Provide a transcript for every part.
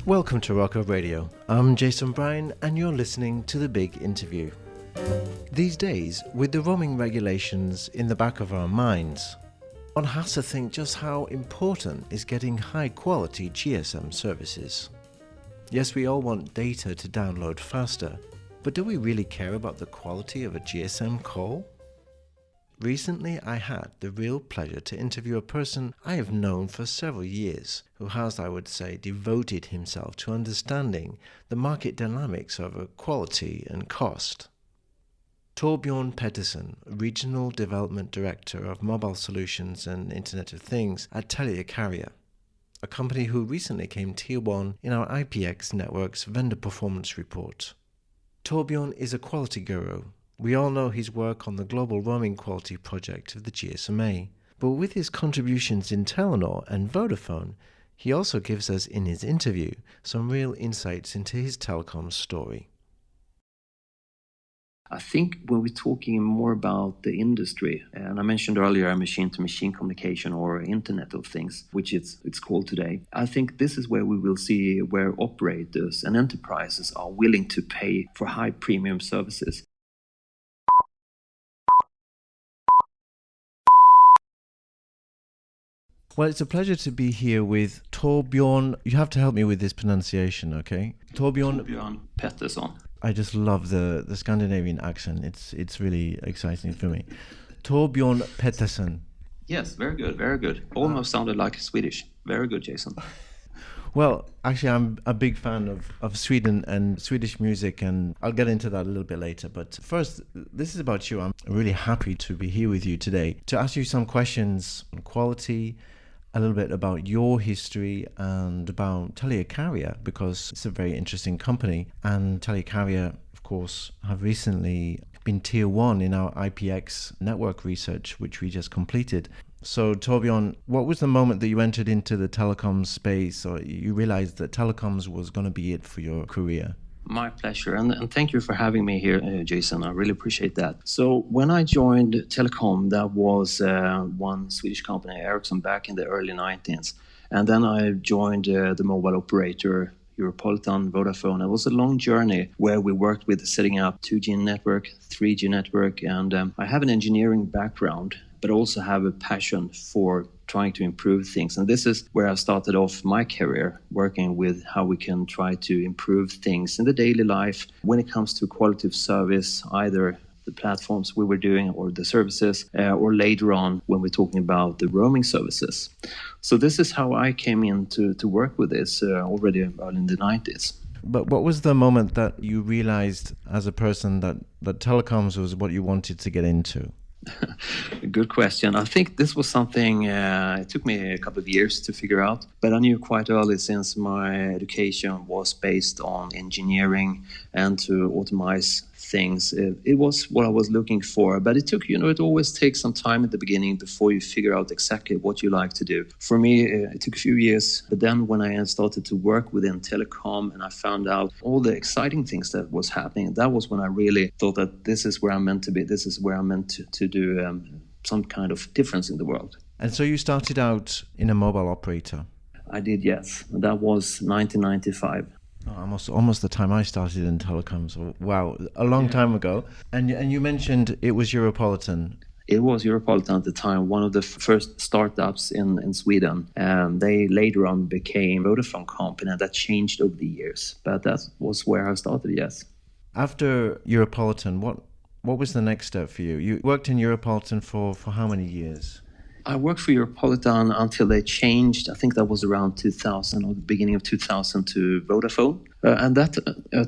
Welcome to Rocco Radio. I'm Jason Bryan and you're listening to The Big Interview. These days, with the roaming regulations in the back of our minds, one has to think just how important is getting high-quality GSM services. Yes, we all want data to download faster, but do we really care about the quality of a GSM call? Recently, I had the real pleasure to interview a person I have known for several years, who has, I would say, devoted himself to understanding the market dynamics of quality and cost. Torbjorn Pettersson, Regional Development Director of Mobile Solutions and Internet of Things at Telia Carrier, a company who recently came Tier 1 in our IPX Network's Vendor Performance Report. Torbjorn is a quality guru. We all know his work on the global roaming quality project of the GSMA, but with his contributions in Telenor and Vodafone, he also gives us in his interview some real insights into his Telecoms story. I think when we're talking more about the industry, and I mentioned earlier machine-to-machine communication or Internet of Things, which it's called today, I think this is where we will see where operators and enterprises are willing to pay for high premium services. Well, it's a pleasure to be here with Torbjorn. You have to help me with this pronunciation, okay? Torbjorn Pettersson. I just love the Scandinavian accent. It's really exciting for me. Torbjorn Pettersson. Yes, very good, very good. Almost sounded like Swedish. Very good, Jason. Well, actually, I'm a big fan of Sweden and Swedish music, and I'll get into that a little bit later. But first, this is about you. I'm really happy to be here with you today to ask you some questions on quality, a little bit about your history and about Telia Carrier, because it's a very interesting company. And Telia Carrier, of course, have recently been Tier 1 in our IPX network research, which we just completed. So, Torbjorn, what was the moment that you entered into the telecoms space, or you realized that telecoms was going to be it for your career? My pleasure, and thank you for having me here, Jason. I really appreciate that. So when I joined Telecom, that was one Swedish company, Ericsson, back in the early 90s. And then I joined the mobile operator, Europolitan, Vodafone. It was a long journey where we worked with setting up 2G network, 3G network, and I have an engineering background, but also have a passion for trying to improve things. And this is where I started off my career, working with how we can try to improve things in the daily life when it comes to quality of service, either the platforms we were doing or the services, or later on when we're talking about the roaming services. So this is how I came in to work with this already early in the 90s. But what was the moment that you realized as a person that telecoms was what you wanted to get into? Good question. I think this was something, it took me a couple of years to figure out, but I knew quite early, since my education was based on engineering and to automate things. It was what I was looking for, but it took, it always takes some time at the beginning before you figure out exactly what you like to do. For me, it took a few years, but then when I started to work within telecom and I found out all the exciting things that was happening, that was when I really thought that this is where I'm meant to be. This is where I'm meant to do some kind of difference in the world. And so you started out in a mobile operator? I did, yes. That was 1995. Almost the time I started in telecoms. Wow, a long time ago. And you mentioned it was Europolitan. It was Europolitan at the time, one of the first startups in Sweden. They later on became a Vodafone company, and that changed over the years. But that was where I started, yes. After Europolitan, what was the next step for you? You worked in Europolitan for how many years? I worked for Europolitan until they changed. I think that was around 2000 or the beginning of 2000 to Vodafone. And at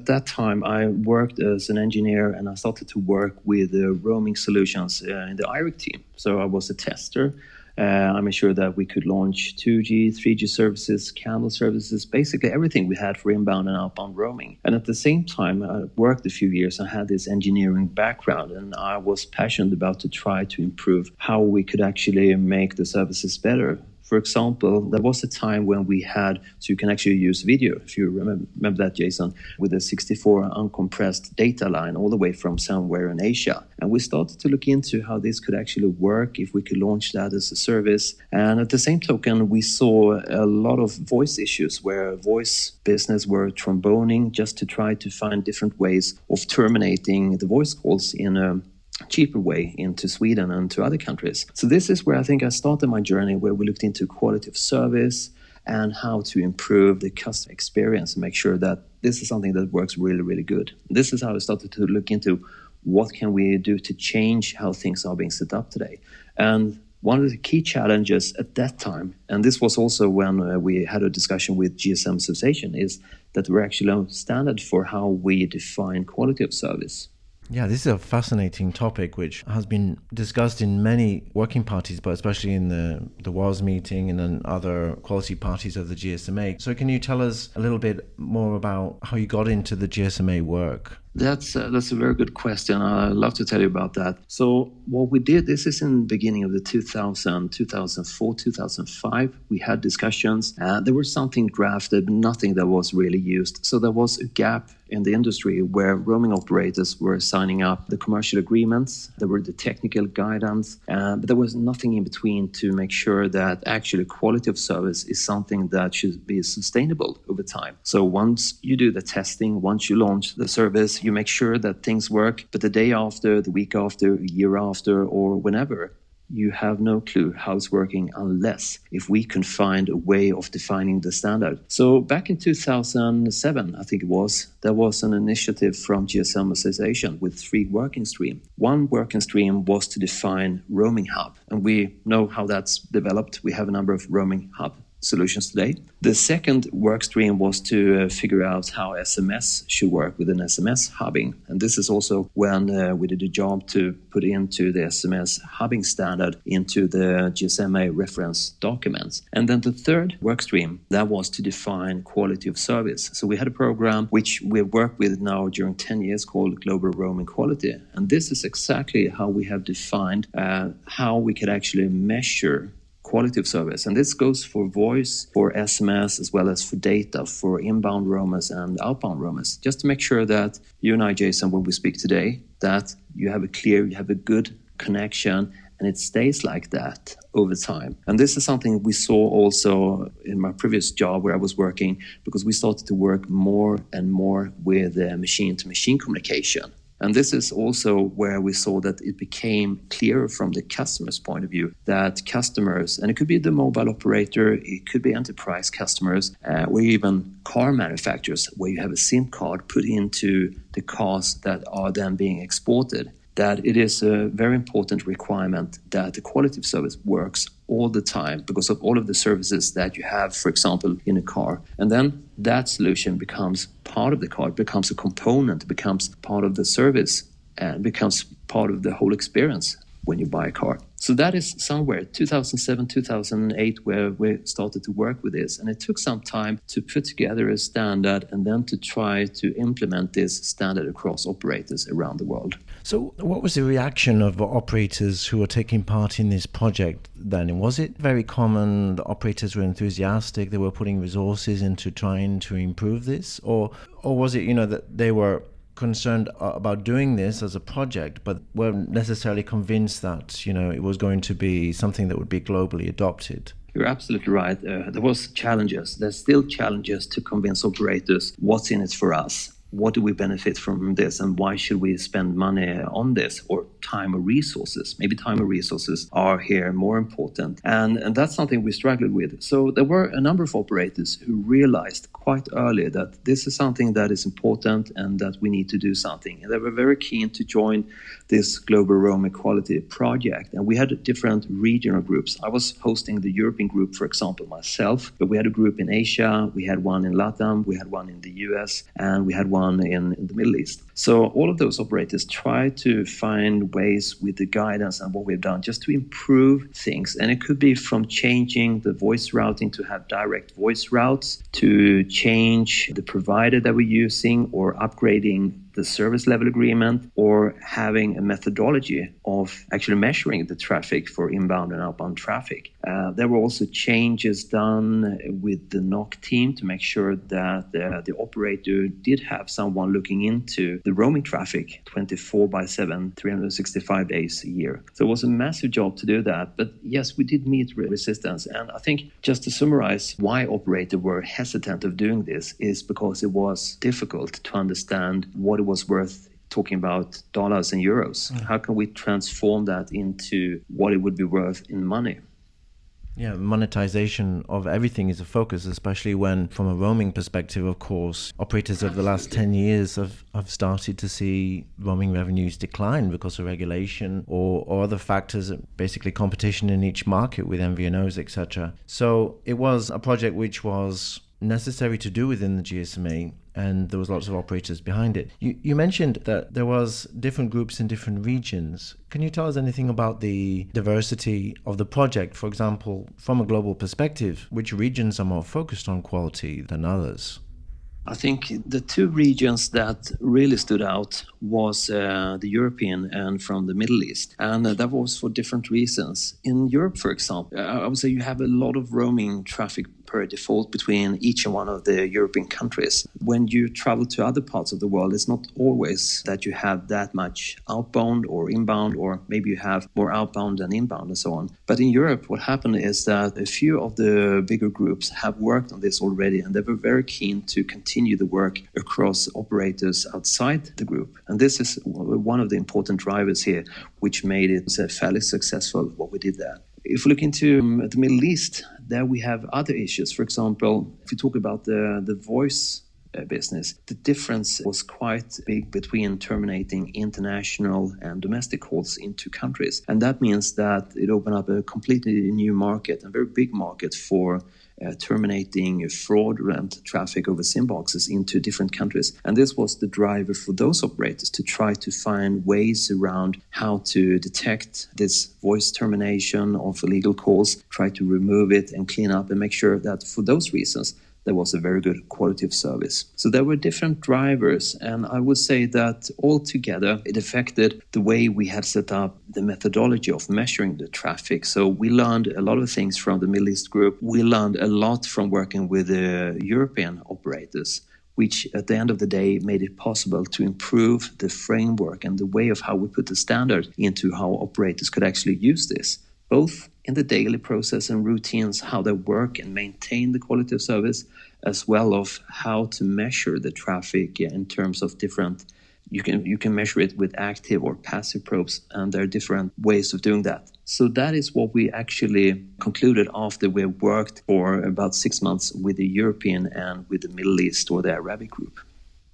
that time, I worked as an engineer and I started to work with roaming solutions in the IRIC team. So I was a tester. I made sure that we could launch 2G, 3G services, candle services, basically everything we had for inbound and outbound roaming. And at the same time, I worked a few years. I had this engineering background and I was passionate about to try to improve how we could actually make the services better For example, there was a time when we had, so you can actually use video, if you remember that, Jason, with a 64 uncompressed data line all the way from somewhere in Asia. And we started to look into how this could actually work, if we could launch that as a service. And at the same token, we saw a lot of voice issues where voice business were tromboning just to try to find different ways of terminating the voice calls in a cheaper way into Sweden and to other countries. So this is where I think I started my journey, where we looked into quality of service and how to improve the customer experience and make sure that this is something that works really, really good. This is how I started to look into what can we do to change how things are being set up today. And one of the key challenges at that time, and this was also when we had a discussion with GSM Association, is that we're actually on standard for how we define quality of service. Yeah, this is a fascinating topic which has been discussed in many working parties, but especially in the WAS meeting and then other quality parties of the GSMA. So can you tell us a little bit more about how you got into the GSMA work? That's a very good question. I'd love to tell you about that. So what we did, this is in the beginning of the 2004, 2005. We had discussions. There was something drafted, but nothing that was really used. So there was a gap in the industry where roaming operators were signing up the commercial agreements. There were the technical guidance, but there was nothing in between to make sure that actually quality of service is something that should be sustainable over time. So once you do the testing, once you launch the service, you make sure that things work, but the day after, the week after, a year after, or whenever, you have no clue how it's working unless if we can find a way of defining the standard. So back in 2007, I think it was, there was an initiative from GSM Association with 3 working streams. One working stream was to define roaming hub, and we know how that's developed. We have a number of roaming hub solutions today. The second work stream was to figure out how SMS should work with an SMS hubbing. And this is also when we did a job to put into the SMS hubbing standard into the GSMA reference documents. And then the third work stream, that was to define quality of service. So we had a program which we've worked with now during 10 years called Global Roaming Quality. And this is exactly how we have defined how we could actually measure quality of service. And this goes for voice, for SMS, as well as for data, for inbound roamers and outbound roamers. Just to make sure that you and I, Jason, when we speak today, that you have a good connection and it stays like that over time. And this is something we saw also in my previous job where I was working, because we started to work more and more with machine-to-machine communication. And this is also where we saw that it became clearer from the customer's point of view that customers, and it could be the mobile operator, it could be enterprise customers, or even car manufacturers, where you have a SIM card put into the cars that are then being exported, that it is a very important requirement that the quality of service works all the time because of all of the services that you have, for example, in a car. And then that solution becomes part of the car, it becomes a component, it becomes part of the service, and becomes part of the whole experience when you buy a car. So that is somewhere 2007, 2008 where we started to work with this. And it took some time to put together a standard and then to try to implement this standard across operators around the world. So what was the reaction of operators who were taking part in this project then? Was it very common? The operators were enthusiastic, they were putting resources into trying to improve this? Or was it, that they were concerned about doing this as a project, but weren't necessarily convinced that, it was going to be something that would be globally adopted? You're absolutely right. There was challenges. There's still challenges to convince operators what's in it for us. What do we benefit from this, and why should we spend money on this, or time or resources? Maybe time or resources are here more important. And that's something we struggled with. So there were a number of operators who realized quite early that this is something that is important and that we need to do something. And they were very keen to join this Global Roaming Quality project. And we had different regional groups. I was hosting the European group, for example, myself, but we had a group in Asia, we had one in LATAM, we had one in the US, and we had one in the Middle East. So all of those operators try to find ways with the guidance and what we've done just to improve things. And it could be from changing the voice routing to have direct voice routes, to change the provider that we're using, or upgrading the service level agreement or having a methodology of actually measuring the traffic for inbound and outbound traffic. There were also changes done with the NOC team to make sure that the operator did have someone looking into the roaming traffic 24/7, 365 days a year. So it was a massive job to do that. But yes, we did meet resistance. And I think just to summarize why operators were hesitant of doing this is because it was difficult to understand what it was worth talking about dollars and euros. How can we transform that into what it would be worth in money? Yeah, monetization of everything is a focus, especially when, from a roaming perspective, of course, operators over the last 10 years have started to see roaming revenues decline because of regulation or other factors, basically competition in each market with MVNOs, etc. So it was a project which was necessary to do within the GSMA, and there was lots of operators behind it. You mentioned that there was different groups in different regions. Can you tell us anything about the diversity of the project? For example, from a global perspective, which regions are more focused on quality than others? I think the two regions that really stood out was the European and from the Middle East. And that was for different reasons. In Europe, for example, I would say you have a lot of roaming traffic per default between each and one of the European countries. When you travel to other parts of the world, it's not always that you have that much outbound or inbound, or maybe you have more outbound than inbound and so on. But in Europe, what happened is that a few of the bigger groups have worked on this already, and they were very keen to continue the work across operators outside the group. And this is one of the important drivers here, which made it fairly successful, what we did there. If we look into the Middle East, there we have other issues. For example, if we talk about the voice business, the difference was quite big between terminating international and domestic calls into countries. And that means that it opened up a completely new market, a very big market for terminating fraudulent traffic over SIM boxes into different countries. And this was the driver for those operators to try to find ways around how to detect this voice termination of illegal calls, try to remove it and clean up and make sure that for those reasons, there was a very good quality of service. So there were different drivers, and I would say that altogether it affected the way we had set up the methodology of measuring the traffic. So we learned a lot of things from the Middle East group. We learned a lot from working with the European operators, which at the end of the day made it possible to improve the framework and the way of how we put the standard into how operators could actually use this, both in the daily process and routines, how they work and maintain the quality of service, as well as how to measure the traffic in terms of different, you can measure it with active or passive probes, and there are different ways of doing that. So that is what we actually concluded after we worked for about 6 months with the European and with the Middle East or the Arabic group.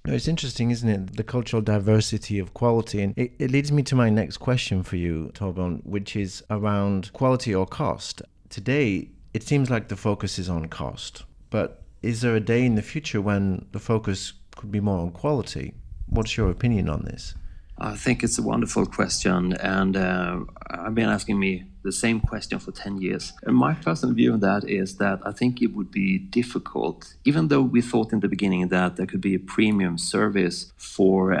It's interesting, isn't it? The cultural diversity of quality. And it leads me to my next question for you, Torbjorn, which is around quality or cost. Today, it seems like the focus is on cost. But is there a day in the future when the focus could be more on quality? What's your opinion on this? I think it's a wonderful question, and I've been asking me the same question for 10 years. And my personal view on that is that I think it would be difficult, even though we thought in the beginning that there could be a premium service for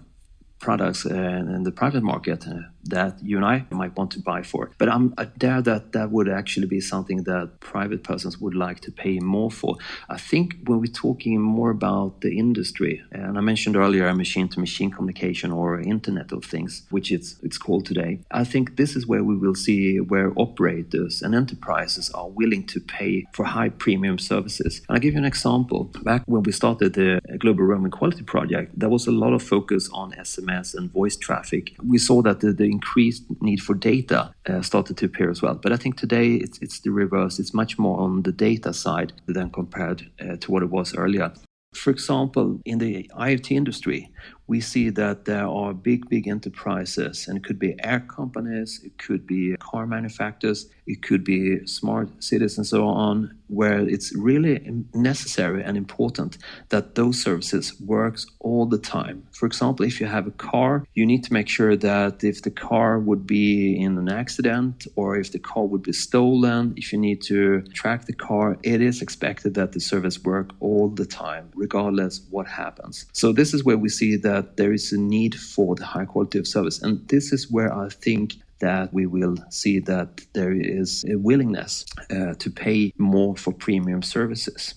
products in the private market that you and I might want to buy for. But I dare that would actually be something that private persons would like to pay more for. I think when we're talking more about the industry, and I mentioned earlier machine-to-machine communication or Internet of Things, which it's called today, I think this is where we will see where operators and enterprises are willing to pay for high premium services. And I'll give you an example. Back when we started the Global Roaming Quality Project, there was a lot of focus on SMS and voice traffic. We saw that the increased need for data started to appear as well. But I think today it's the reverse. It's much more on the data side than compared to what it was earlier. For example, in the IoT industry, we see that there are big enterprises, and it could be air companies, it could be car manufacturers, it could be smart cities and so on, where it's really necessary and important that those services works all the time. For example, if you have a car, you need to make sure that if the car would be in an accident or if the car would be stolen, if you need to track the car, it is expected that the service work all the time, regardless what happens. So this is where we see that there is a need for the high quality of service. And this is where I think that we will see that there is a willingness to pay more for premium services.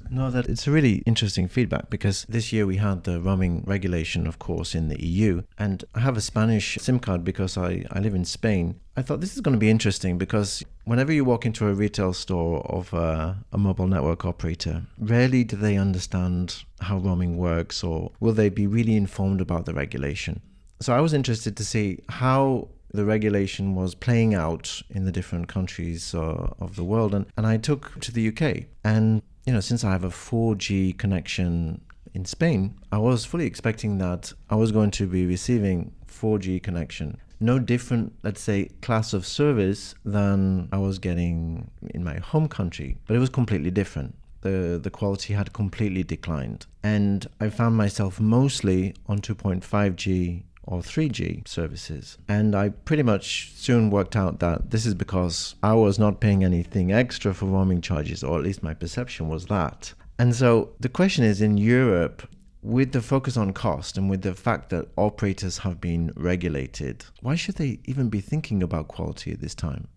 No, that it's a really interesting feedback, because this year we had the roaming regulation, of course, in the EU, and I have a Spanish SIM card because I live in Spain. I thought this is going to be interesting because whenever you walk into a retail store of a mobile network operator, rarely do they understand how roaming works, or will they be really informed about the regulation. So I was interested to see how the regulation was playing out in the different countries of the world. And I took to the UK. And, since I have a 4G connection in Spain, I was fully expecting that I was going to be receiving 4G connection. No different, let's say, class of service than I was getting in my home country. But it was completely different. The quality had completely declined. And I found myself mostly on 2.5G or 3G services. And I pretty much soon worked out that this is because I was not paying anything extra for roaming charges, or at least my perception was that. And so the question is, in Europe, with the focus on cost and with the fact that operators have been regulated, why should they even be thinking about quality at this time?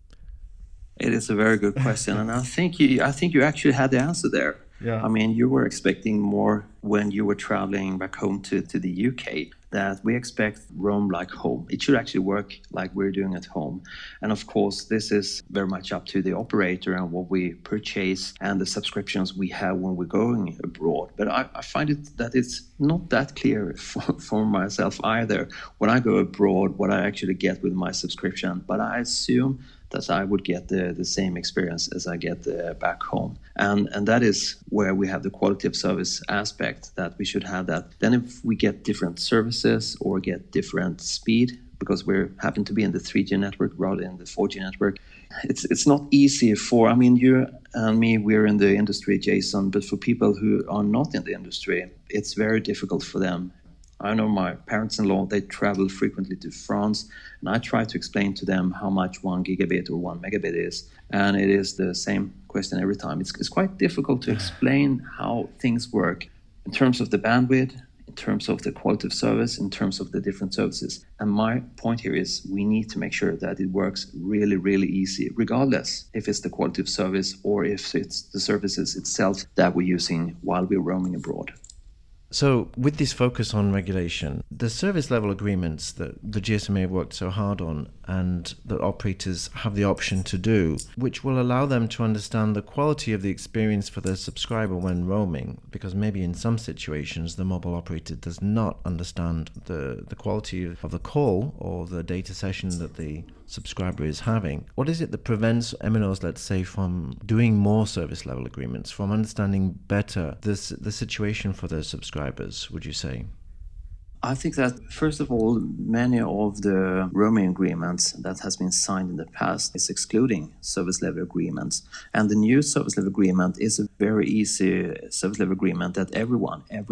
It is a very good question, and I think you actually had the answer there. Yeah. I mean, you were expecting more when you were traveling back home to the UK, that we expect roam like home. It should actually work like we're doing at home. And of course, this is very much up to the operator and what we purchase and the subscriptions we have when we're going abroad. But I find it that it's not that clear for myself either when I go abroad what I actually get with my subscription. But I assume that I would get the same experience as I get back home. And that is where we have the quality of service aspect, that we should have that. Then if we get different services or get different speed, because we happen to be in the 3G network rather than the 4G network, it's not easy for, I mean, you and me, we're in the industry, Jason, but for people who are not in the industry, it's very difficult for them. I know my parents-in-law, they travel frequently to France, and I try to explain to them how much 1 gigabit or 1 megabit is, and it is the same question every time. It's quite difficult to explain how things work in terms of the bandwidth, in terms of the quality of service, in terms of the different services. And my point here is we need to make sure that it works really, really easy, regardless if it's the quality of service or if it's the services itself that we're using while we're roaming abroad. So with this focus on regulation, the service level agreements that the GSMA worked so hard on and that operators have the option to do, which will allow them to understand the quality of the experience for their subscriber when roaming, because maybe in some situations the mobile operator does not understand the quality of the call or the data session that the subscriber is having. What is it that prevents MNOs, let's say, from doing more service level agreements, from understanding better the situation for their subscribers, would you say? I think that, first of all, many of the roaming agreements that has been signed in the past is excluding service level agreements. And the new service level agreement is a very easy service level agreement that every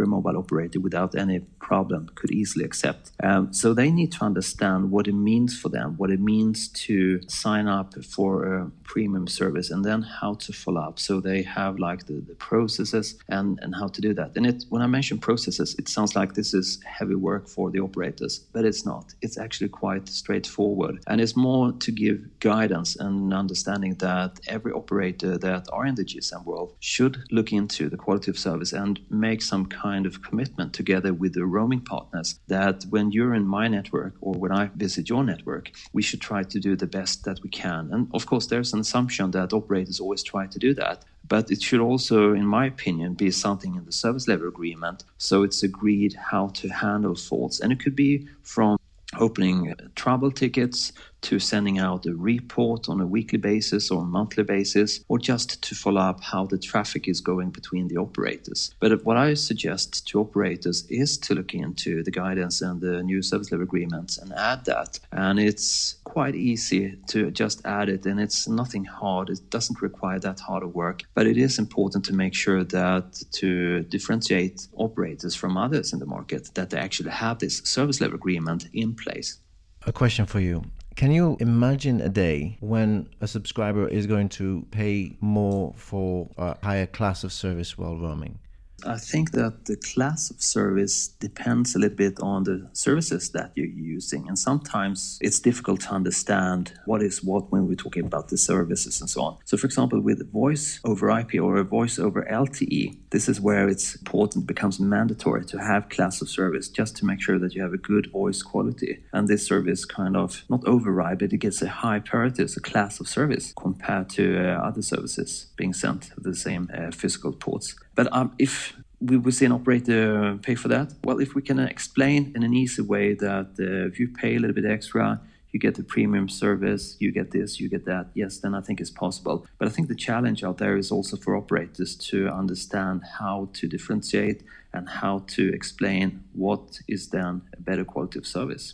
mobile operator without any problem could easily accept. So they need to understand what it means for them, what it means to sign up for a premium service, and then how to follow up. So they have like the processes and how to do that. And when I mention processes, it sounds like this is heavy work for the operators, but it's not. It's actually quite straightforward, and it's more to give guidance and understanding that every operator that are in the GSM world should look into the quality of service and make some kind of commitment together with the roaming partners that when you're in my network or when I visit your network, we should try to do the best that we can. And of course, there's an assumption that operators always try to do that. But it should also, in my opinion, be something in the service level agreement. So it's agreed how to handle faults. And it could be from opening trouble tickets to sending out a report on a weekly basis or monthly basis, or just to follow up how the traffic is going between the operators. But what I suggest to operators is to look into the guidance and the new service level agreements and add that. And it's quite easy to just add it, and it's nothing hard. It doesn't require that hard of work, but it is important to make sure that to differentiate operators from others in the market, that they actually have this service level agreement in place. A question for you. Can you imagine a day when a subscriber is going to pay more for a higher class of service while roaming? I think that the class of service depends a little bit on the services that you're using. And sometimes it's difficult to understand what is what when we're talking about the services and so on. So for example, with voice over IP or a voice over LTE, this is where it's important, becomes mandatory to have class of service just to make sure that you have a good voice quality. And this service kind of not override, but it gets a high priority as a class of service compared to other services being sent to the same physical ports. But if we will see an operator pay for that, well, if we can explain in an easy way that if you pay a little bit extra, you get the premium service, you get this, you get that, yes, then I think it's possible. But I think the challenge out there is also for operators to understand how to differentiate and how to explain what is then a better quality of service.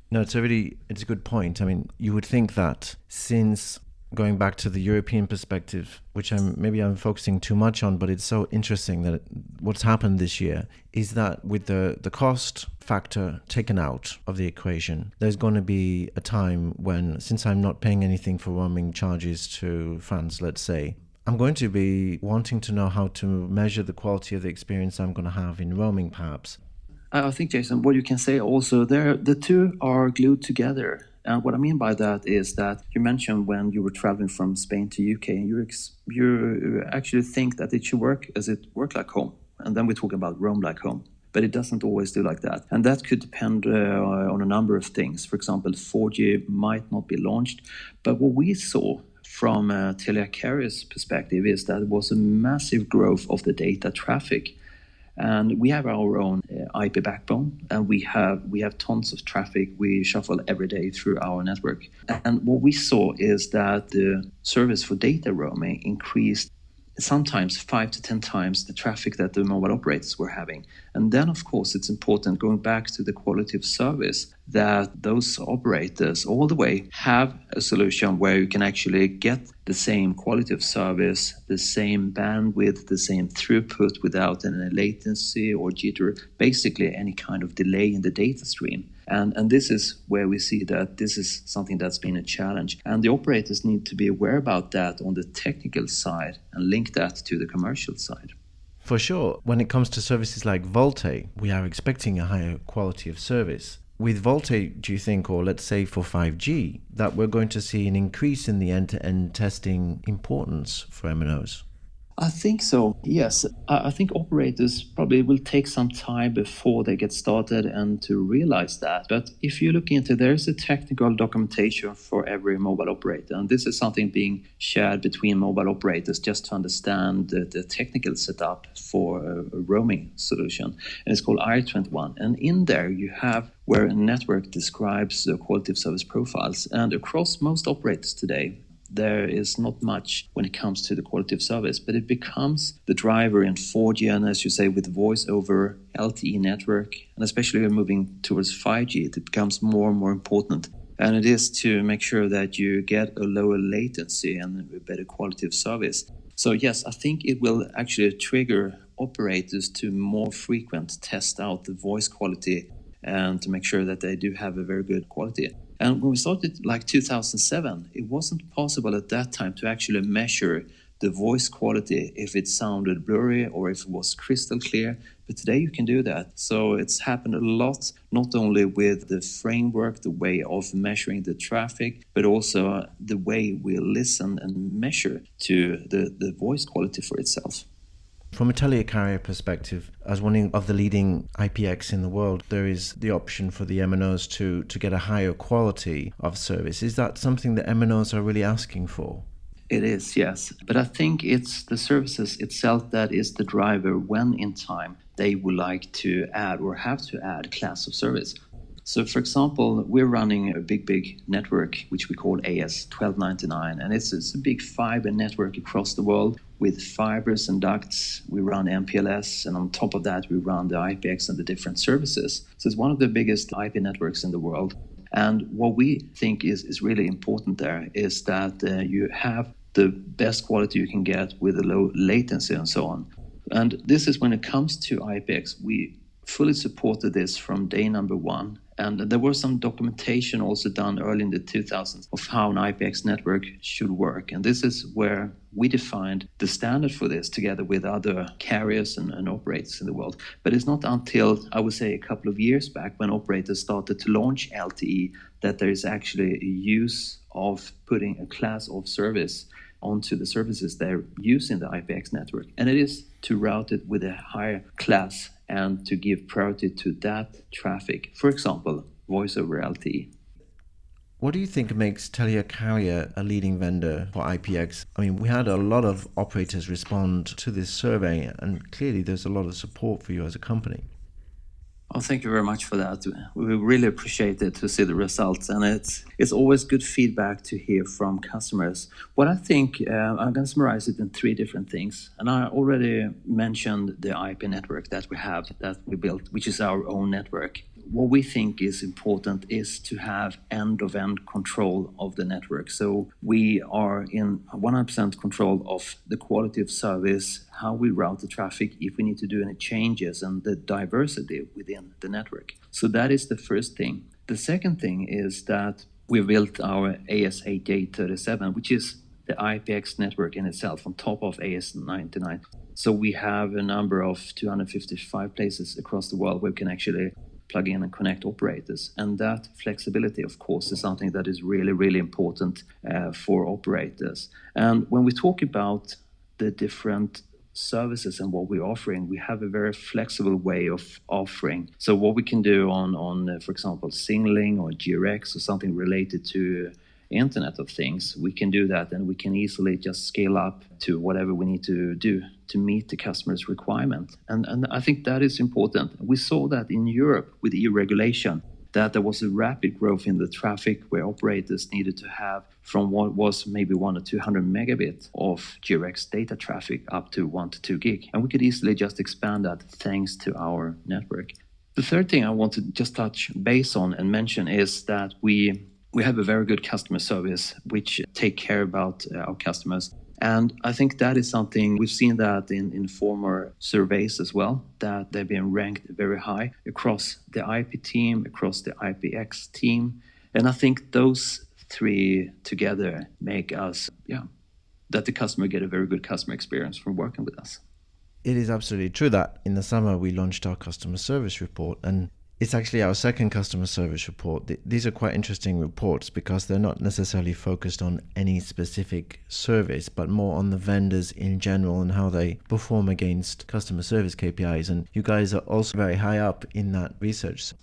No, it's a good point. I mean, you would think that since going back to the European perspective, which I'm focusing too much on, but it's so interesting that what's happened this year is that with the cost factor taken out of the equation, there's going to be a time when, since I'm not paying anything for roaming charges to France, let's say, I'm going to be wanting to know how to measure the quality of the experience I'm going to have in roaming, perhaps. I think, Jason, what you can say also there, the two are glued together. And what I mean by that is that you mentioned when you were traveling from Spain to UK, and you actually think that it should work as it work like home. And then we're talking about roam like home. But it doesn't always do like that. And that could depend on a number of things. For example, 4G might not be launched. But what we saw from Telia Carrier's perspective is that it was a massive growth of the data traffic. And we have our own IP backbone, and we have tons of traffic we shuffle every day through our network. And what we saw is that the service for data roaming increased sometimes 5 to 10 times the traffic that the mobile operators were having. And then, of course, it's important, going back to the quality of service, that those operators all the way have a solution where you can actually get the same quality of service, the same bandwidth, the same throughput without any latency or jitter, basically any kind of delay in the data stream. And this is where we see that this is something that's been a challenge. And the operators need to be aware about that on the technical side and link that to the commercial side. For sure. When it comes to services like VoLTE, we are expecting a higher quality of service. With VoLTE, do you think, or let's say for 5G, that we're going to see an increase in the end-to-end testing importance for MNOs? I think so, yes. I think operators probably will take some time before they get started and to realize that. But if you look into, there's a technical documentation for every mobile operator. And this is something being shared between mobile operators just to understand the technical setup for a roaming solution. And it's called IR21. And in there you have where a network describes the quality of service profiles. And across most operators today, there is not much when it comes to the quality of service, but it becomes the driver in 4G and, as you say, with voice over LTE network, and especially moving towards 5G, it becomes more and more important. And it is to make sure that you get a lower latency and a better quality of service. So yes, I think it will actually trigger operators to more frequent test out the voice quality and to make sure that they do have a very good quality. And when we started like 2007, it wasn't possible at that time to actually measure the voice quality, if it sounded blurry or if it was crystal clear. But today you can do that. So it's happened a lot, not only with the framework, the way of measuring the traffic, but also the way we listen and measure to the voice quality for itself. From a Telia Carrier perspective, as one of the leading IPX in the world, there is the option for the MNOs to get a higher quality of service. Is that something that MNOs are really asking for? It is, yes. But I think it's the services itself that is the driver when in time they would like to add or have to add class of service. So, for example, we're running a big network, which we call AS 1299, and it's a big fiber network across the world with fibers and ducts. We run MPLS, and on top of that, we run the IPX and the different services. So it's one of the biggest IP networks in the world. And what we think is really important there is that you have the best quality you can get with a low latency and so on. And this is when it comes to IPX, we fully supported this from day number one. And there was some documentation also done early in the 2000s of how an IPX network should work. And this is where we defined the standard for this together with other carriers and operators in the world. But it's not until, I would say, a couple of years back when operators started to launch LTE that there is actually a use of putting a class of service onto the services they're using the IPX network. And it is to route it with a higher class and to give priority to that traffic. For example, voice over LTE. What do you think makes Telia Carrier a leading vendor for IPX? I mean, we had a lot of operators respond to this survey, and clearly there's a lot of support for you as a company. Oh, thank you very much for that. We really appreciate it to see the results, and it's always good feedback to hear from customers. What I think, I'm going to summarize it in three different things. And I already mentioned the IP network that we have, that we built, which is our own network. What we think is important is to have end-to-end control of the network. So we are in 100% control of the quality of service, how we route the traffic, if we need to do any changes, and the diversity within the network. So that is the first thing. The second thing is that we built our AS8837, which is the IPX network in itself on top of AS99. So we have a number of 255 places across the world where we can actually plug in and connect operators. And that flexibility, of course, is something that is really, really important for operators. And when we talk about the different services and what we're offering, we have a very flexible way of offering. So what we can do on for example, signaling or GRX or something related to Internet of Things, we can do that, and we can easily just scale up to whatever we need to do to meet the customer's requirement. And I think that is important. We saw that in Europe with EU regulation, that there was a rapid growth in the traffic where operators needed to have from what was maybe 100 or 200 megabit of GRX data traffic up to 1 to 2 gig. And we could easily just expand that thanks to our network. The third thing I want to just touch base on and mention is that we have a very good customer service, which take care about our customers. And I think that is something we've seen that in former surveys as well, that they've been ranked very high across the IP team, across the IPX team. And I think those three together make us, that the customer get a very good customer experience from working with us. It is absolutely true that in the summer we launched our customer service report, and it's actually our second customer service report. These are quite interesting reports because they're not necessarily focused on any specific service, but more on the vendors in general and how they perform against customer service KPIs. And you guys are also very high up in that research.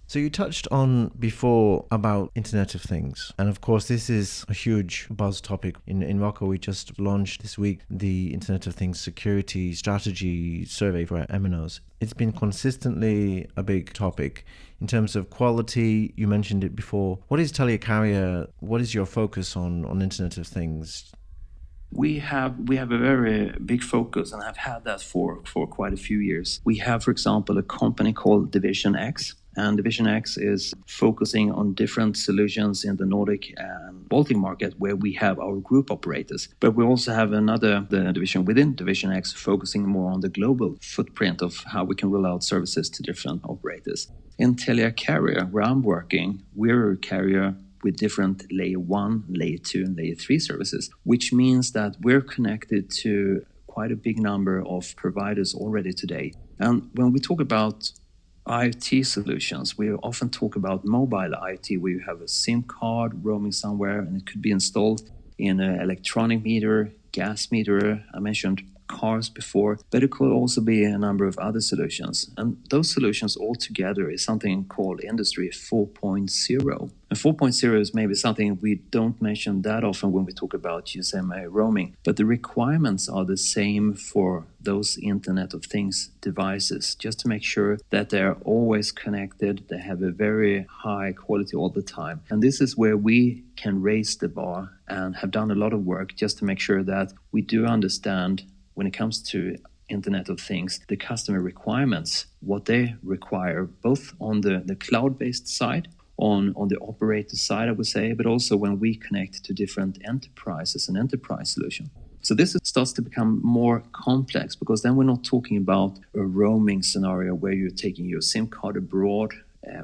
So you touched on before about Internet of Things. And of course, this is a huge buzz topic. In Rocco, we just launched this week the Internet of Things security strategy survey for MNOs. It's been consistently a big topic. In terms of quality, you mentioned it before. What is Telia Carrier? What is your focus on Internet of Things? We have a very big focus, and have had that for quite a few years. We have, for example, a company called Division X. And Division X is focusing on different solutions in the Nordic and Baltic market where we have our group operators. But we also have another division within Division X focusing more on the global footprint of how we can roll out services to different operators. In Telia Carrier, where I'm working, we're a carrier with different layer 1, layer 2, and layer 3 services, which means that we're connected to quite a big number of providers already today. And when we talk about IoT solutions, we often talk about mobile IoT, where you have a SIM card roaming somewhere, and it could be installed in an electronic meter, gas meter. I mentioned cars before, but it could also be a number of other solutions. And those solutions all together is something called Industry 4.0. And 4.0 is maybe something we don't mention that often when we talk about GSMA roaming, but the requirements are the same for those Internet of Things devices, just to make sure that they're always connected, they have a very high quality all the time. And this is where we can raise the bar and have done a lot of work just to make sure that we do understand when it comes to Internet of Things, the customer requirements, what they require, both on the cloud-based side, on the operator side, I would say, but also when we connect to different enterprises and enterprise solutions. So this starts to become more complex because then we're not talking about a roaming scenario where you're taking your SIM card abroad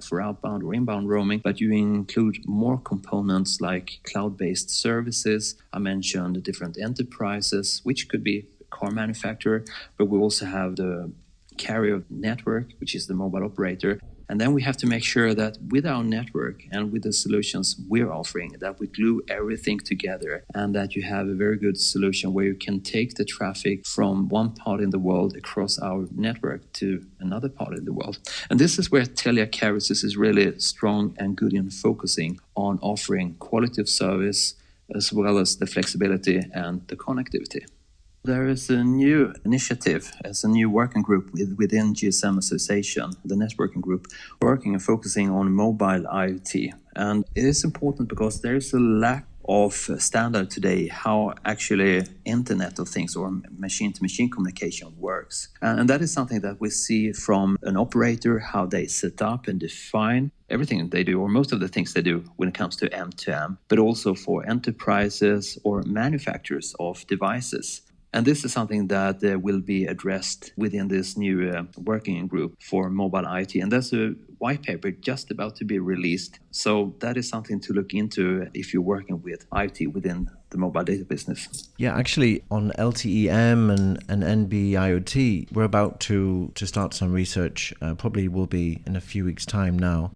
for outbound or inbound roaming, but you include more components like cloud-based services. I mentioned different enterprises, which could be a car manufacturer, but we also have the carrier network, which is the mobile operator. And then we have to make sure that with our network and with the solutions we're offering, that we glue everything together and that you have a very good solution where you can take the traffic from one part in the world across our network to another part in the world. And this is where Telia Carrier is really strong and good in focusing on offering quality of service as well as the flexibility and the connectivity. There is a new initiative, as a new working group within GSM Association, the networking group, working and focusing on mobile IoT. And it is important because there is a lack of standard today how actually Internet of Things or machine-to-machine communication works. And that is something that we see from an operator, how they set up and define everything they do, or most of the things they do when it comes to M2M, but also for enterprises or manufacturers of devices. And this is something that will be addressed within this new working group for mobile IT. And there's a white paper just about to be released. So that is something to look into if you're working with IT within the mobile data business. Yeah, actually on LTE-M and NB-IoT, we're about to start some research, probably will be in a few weeks' time now.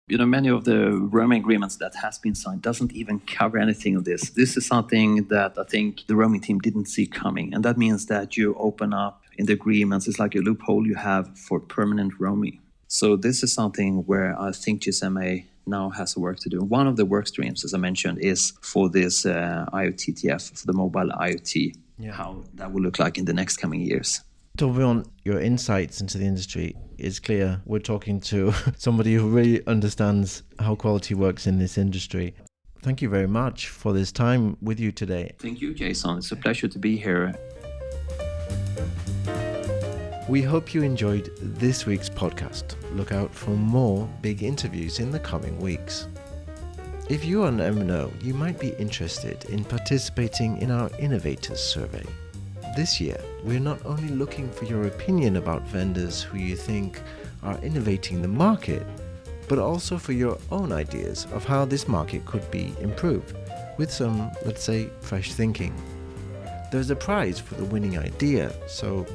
You know, many of the roaming agreements that has been signed doesn't even cover anything of this. This is something that I think the roaming team didn't see coming. And that means that you open up in the agreements, it's like a loophole you have for permanent roaming. So this is something where I think GSMA now has work to do. One of the work streams, as I mentioned, is for this IoTTF, for the mobile IoT, how that will look like in the next coming years. Torbjorn, your insights into the industry is clear. We're talking to somebody who really understands how quality works in this industry. Thank you very much for this time with you today. Thank you, Jason. It's a pleasure to be here. We hope you enjoyed this week's podcast. Look out for more big interviews in the coming weeks. If you are an MNO, you might be interested in participating in our Innovators Survey. This year, we're not only looking for your opinion about vendors who you think are innovating the market, but also for your own ideas of how this market could be improved with some, let's say, fresh thinking. There's a prize for the winning idea, so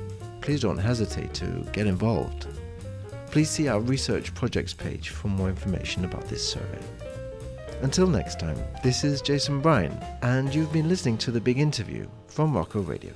please don't hesitate to get involved. Please see our research projects page for more information about this survey. Until next time, this is Jason Bryan, and you've been listening to The Big Interview from Rocco Radio.